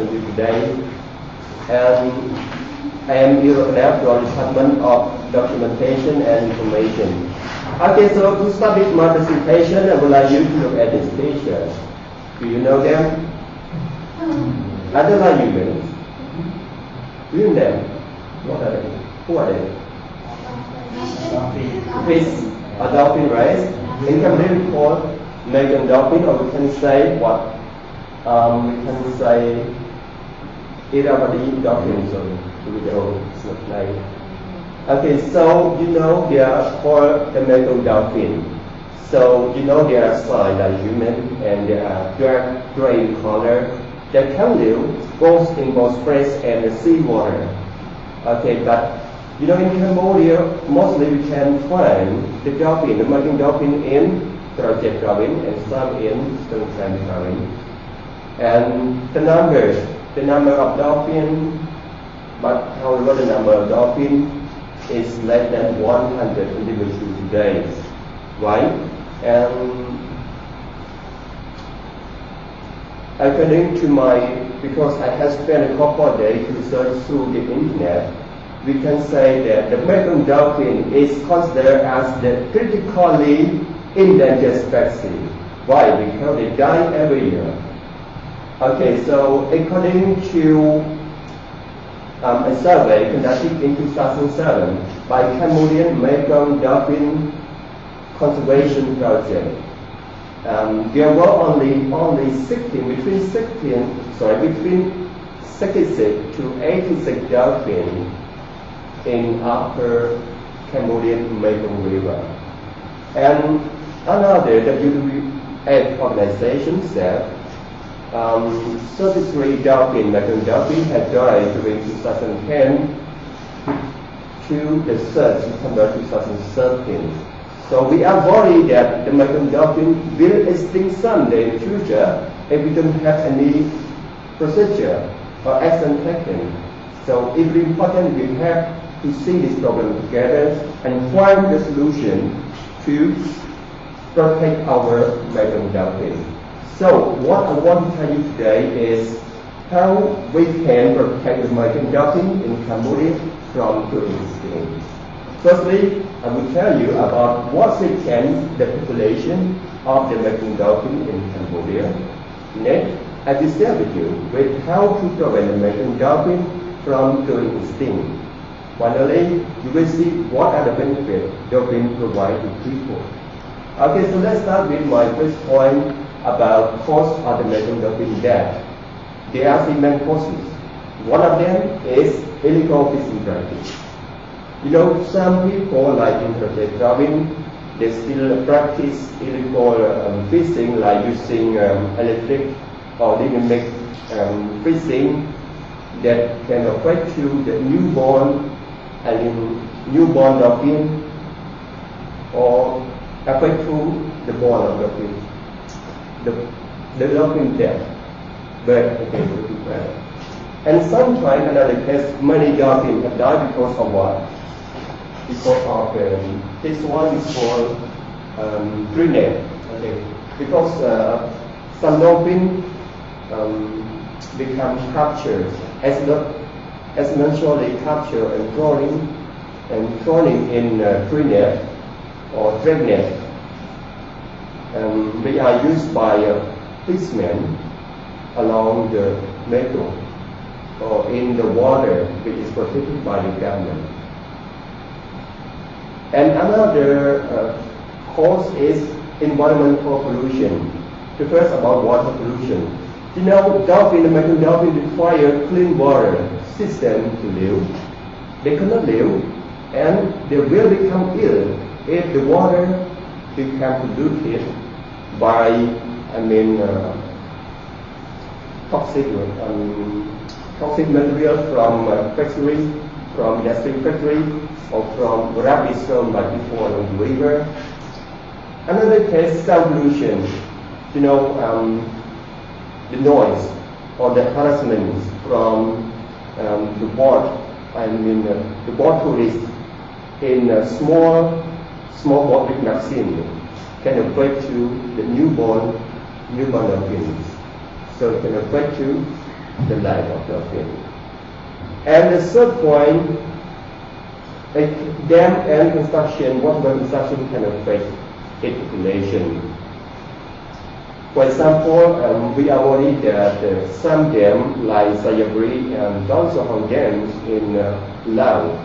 present you today. And I am Ratana from the Department of Documentation and Information. Okay, so to start with my presentation, I would like you to look at this picture. Do you know them? I don't like you, man. Do you know them? What are they? Who are they? Fish. A dolphin, right? In Cambodia we call Mekong dolphin, or we can say what? We can say Irrawaddy dolphin, so with the old name. Okay, so you know they are called the Mekong dolphin. So you know they are sly like human, and they are dark gray in color. They can live both in both fresh and sea water. Okay, but you know, in Cambodia, mostly we can find the dolphin, the Mekong dolphin in Project province and some in Stoneclan province. And the number of dolphins, but however the number of dolphins is less than 100 individuals today, right? And according to because I have spent a couple of days to search through the internet, we can say that the Mekong dolphin is considered as the critically endangered species. Why? Because they die every year. Okay, so according to a survey conducted in 2007 by Cambodian Mekong Dolphin Conservation Project, there were only 66 to 86 dolphins in upper Cambodian Mekong River. And another WWF organization said 33 Mekong dolphins had died during 2010 to the 3rd September 2013. So we are worried that the Mekong dolphin will extinct someday in the future if we don't have any procedure or action taken. So it's important we have to see this problem together and find the solution to protect our Mekong dolphin. So what I want to tell you today is how we can protect the Mekong dolphin in Cambodia from going extinct. Firstly, I will tell you about what weekend the population of the Mekong dolphin in Cambodia. Next, I will share with you with how to prevent the Mekong dolphin from going extinct. Finally, you will see what are the benefits dolphins provide to people. Okay, so let's start with my first point about cause of the Mekong dolphin death. There are 3 main causes. One of them is illegal fishing practice. You know, some people like in Project province, they still practice illegal fishing, like using electric or dynamic fishing that can affect to the newborn dolphin or affect to the born of dolphin. The dolphin death, but okay, and sometimes another case, many dolphins have died because of what? Because of this one is called drillnet. Okay, because some dolphins become captured as naturally captured and drowning in drillnet or dragnet. They are used by fishermen along the Mekong or in the water which is protected by the government. And another cause is environmental pollution. The first about water pollution. You know, the Mekong dolphin require clean water system to live. They cannot live, and they will become ill if the water becomes polluted by, toxic material from factories, from industry factory, or from rubbish thrown by people along the river. Another case, sound pollution. You know, the noise or the harassment from the boat. The boat tourists in a small boat with vaccine can affect to the newborn dolphins. So it can affect to the life of dolphin. And the third point, dam and construction, water construction can affect its population. For example, we are worried that some dams like Sayabri and Donsahong dams in Laos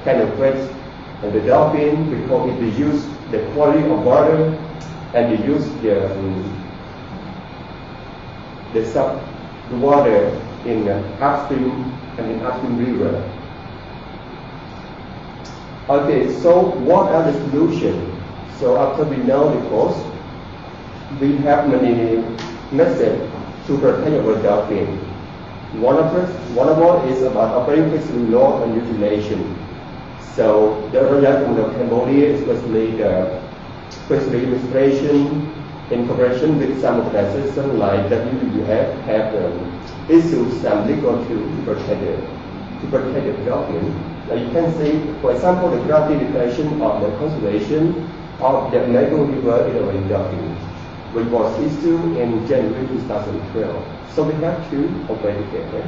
can affect the dolphin because it reduces the quality of water and reduce the water in upstream and in upstream river. Okay, so what are the solutions? So after we know the cause, we have many methods to protect our dolphin. One of all is about operating flexible law and utilization. So the Royal Government of Cambodia, especially the fishery administration, in cooperation with some organizations like WWF, have issued some legal tools to protect the dolphin. You can see, for example, the draft declaration of the conservation of the Mekong River in our dolphin, which was issued in January 2012. So we have to obey together.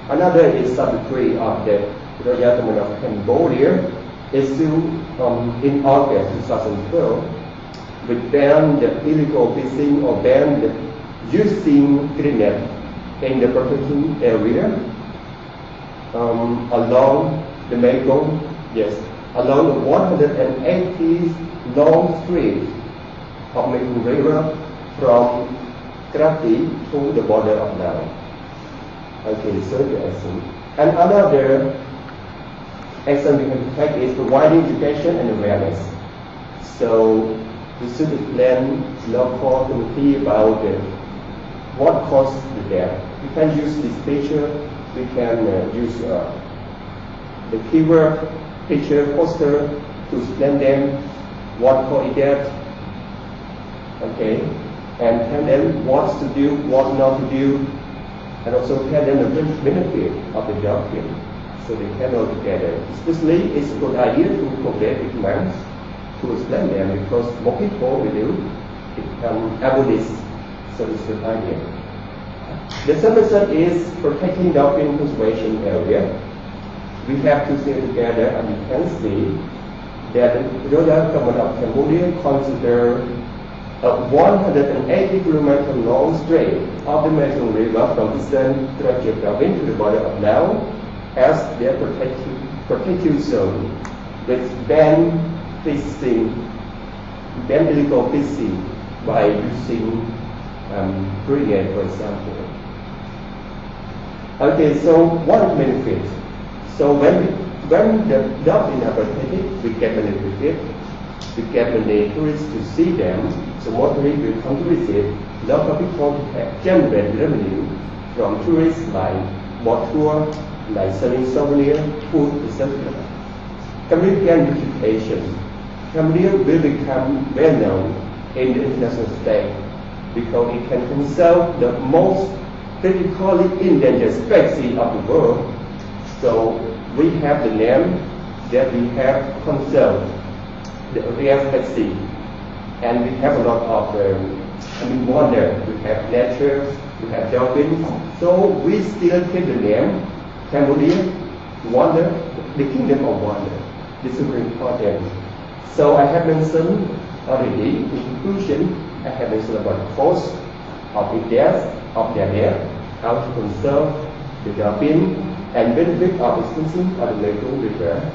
Another is Sub 3 of the Royal Government of Cambodia, issued in August 2012, which banned the illegal fishing or banned the using cleanup in the protected area along the Mekong, along the 180 long street of Mekong River from Krabi to the border of Laos. Okay, so the action. And another action we can take is providing education and awareness. So we should explain local community about what caused the death. We can use this picture. We can use the keyword picture poster to explain them what caused death. Okay, and tell them what to do, what not to do, and also tell them the benefit of the dolphin, so they can all together. Especially, it's a good idea to cooperate with monks to explain them because more people will do abolish, so it's a good idea. The third method is protecting dolphin conservation area. We have to stay together, and you can see that the Royal Government of Cambodia consider a 180 kilometer long stretch of the Mekong River from eastern Karachi province to the border of Laos as their protected zone, with ban illegal fishing by using frigate, for example. Okay, so what benefit? So when the dolphins are protected, we get benefit. We get many tourists to see them, so more tourists will come to visit. Local people generate revenue from tourists like boat tour, like selling souvenirs, food, etc. Cambodia reputation. Cambodia will become well known in the international stage because it can conserve the most critically endangered species of the world. So we have the name that we have conserved the rare species, and we have a lot of wonder. We have nature, we have dolphins. So we still keep the name Cambodia, wonder, the kingdom of wonder. This is very important. So I have mentioned already, in conclusion, I have mentioned about the cause of the death, how to conserve the dolphin, and benefit of extinction of the Mekong River.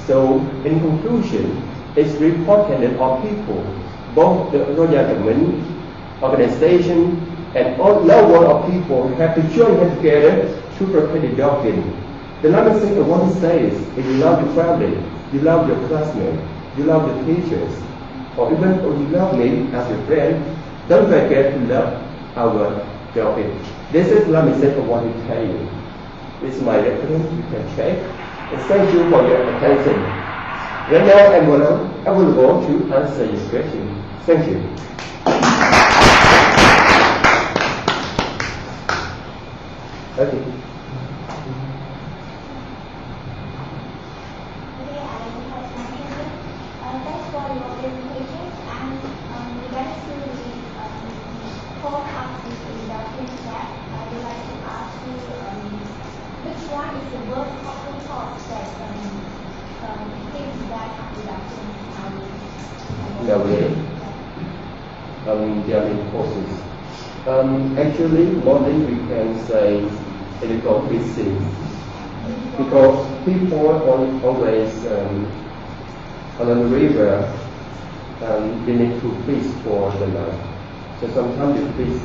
So in conclusion, it's very important that all people, both the Royal Government, organization, and all level of people have to join hands together to protect the dolphin. The last thing I want to say is, if you love your family, you love your classmates, you love the teachers, or even if you love me as your friend, don't forget to love our dolphin. This is the message I want to tell you. This is my reference, you can check. And thank you for your attention. Right now, I will go to answer your question. Thank you. Okay. Thanks for your presentation, and regards to the forecast in the future, I would like to the worst common cause that things that are reduction nowadays. There are many causes. Actually, mostly we can say illegal fishing because people always on the river they need to fish for the life. So sometimes the fish is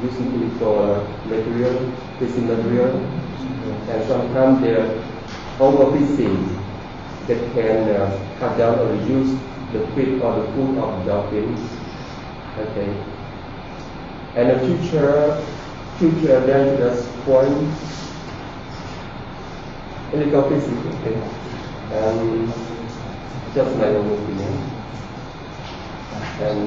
using illegal material, fishing material, and sometimes they're overfishing that can cut down or reduce the feed or the food of dolphins. Okay. And the future dangerous point, illegal fishing. Okay. Just my own opinion. And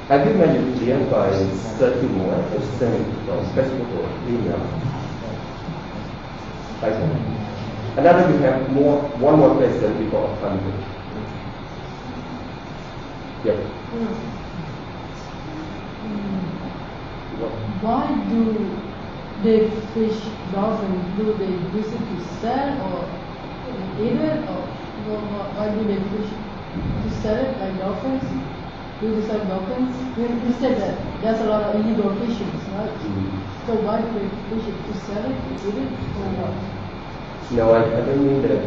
I give my opinion by searching more and studying from Facebook or LiNa. Another we have one more question before coming. Yep. Why do they fish dolphins? Do they use it to sell or eat it, or why do they fish to sell it like dolphins? Do they sell dolphins? You said that there's a lot of illegal fishing, right? So why do they fish it to sell it, to eat it, or what? No, I don't mean that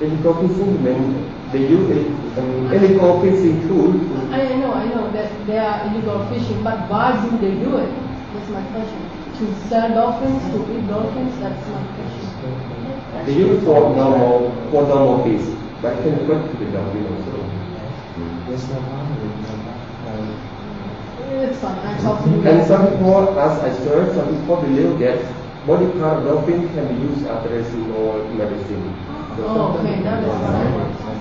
illegal fishing means they use illegal fishing tool. I know that they are illegal fishing, but why do they do it? That's my question. To sell dolphins, to eat dolphins, that's my question. They use it for normal fish, but it can work to the dolphin also. It's fine, I talk to you. And some people, as I said, some people believe that body part of dolphin can be used as medicinal medicine. Oh, okay, that is fine.